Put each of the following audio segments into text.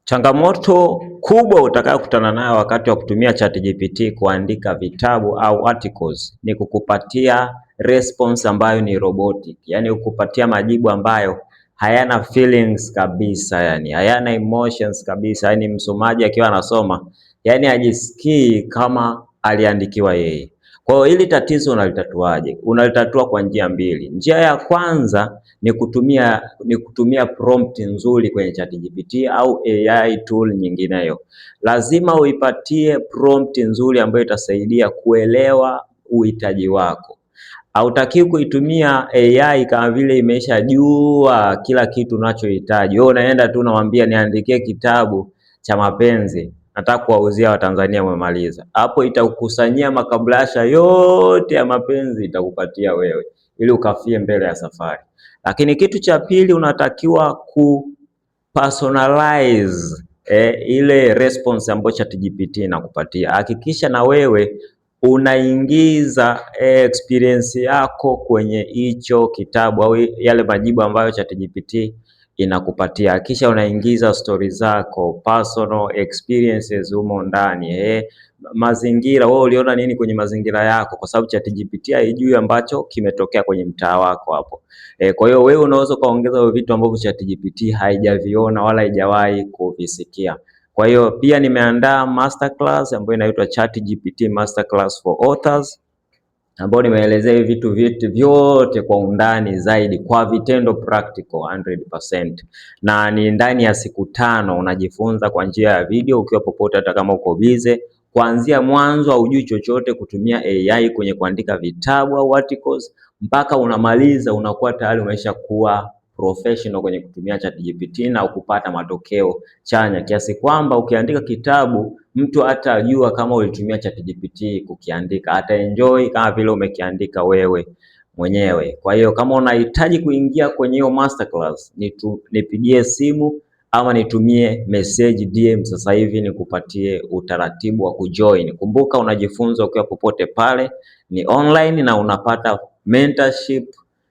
Changamoto kubwa utakayokutana nayo wakati wa kutumia ChatGPT kuandika vitabu au articles ni kukupatia response ambayo ni robotic, yani kukupatia majibu ambayo hayana feelings kabisa, yani hayana emotions kabisa, yani msomaji akiwa anasoma yani hajisikii kama aliandikiwa yeye. Kwa hiyo hili tatizo unalitatuaje? Unalitatua kwa njia mbili. Njia ya kwanza ni kutumia prompt nzuri kwenye ChatGPT au AI tool nyingineyo. Lazima uipatie prompt nzuri ambayo itasaidia kuelewa uhitaji wako. Hautakiwi kuitumia AI kama vile imeshajua kila kitu unachohitaji. Wewe unaenda tu unamwambia niandikie kitabu cha mapenzi, nataka kuwauzia Watanzania, umemaliza. Hapo itakukusanyia makabrasha yote ya mapenzi itakupatia wewe ili ukafie mbele ya safari. Lakini kitu cha pili unatakiwa personalize ile response ambayo ChatGPT inakupatia. Hakikisha na wewe unaingiza experience yako kwenye hicho kitabu au yale majibu ambayo ChatGPT inakupatia. Kisha unaingiza stories zako, personal experiences humo ndani, mazingira, wewe uliona nini kwenye mazingira yako, kwa sababu ChatGPT haijui ambacho kimetokea kwenye mtaa wako hapo. Kwa hiyo wewe unaweza kaongeza vitu ambavyo ChatGPT haijaviona wala haijawahi kuvisikia. Kwa hiyo pia nimeandaa masterclass ambayo inaitwa ChatGPT Masterclass for Authors, ambayo nimeelezea hivi vitu vyote kwa undani zaidi kwa vitendo, practical 100%, na ni ndani ya siku 5 unajifunza kwa njia ya video ukiwa popote, hata kama uko busy. Kuanzia mwanzo hujui chochote kutumia AI kwenye kuandika vitabu au articles mpaka unamaliza unakuwa tayari umeshakuwa professional kwenye kutumia ChatGPT na ukupata matokeo chanya, kiasi kwamba ukiandika kitabu mtu hatajua kama ulitumia ChatGPT kukiandika, ataenjoy kama vile umekiandika wewe mwenyewe. Kwa hiyo kama unahitaji kuingia kwenye hiyo masterclass, nipigie simu ama nitumie message DM sasa hivi nikupatie utaratibu wa kujoin. Kumbuka unajifunza ukiwa popote pale, ni online na unapata mentorship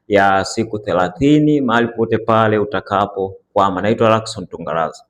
ya siku 30 mahali popote pale utakapo. Naitwa Lacson Tungaraza.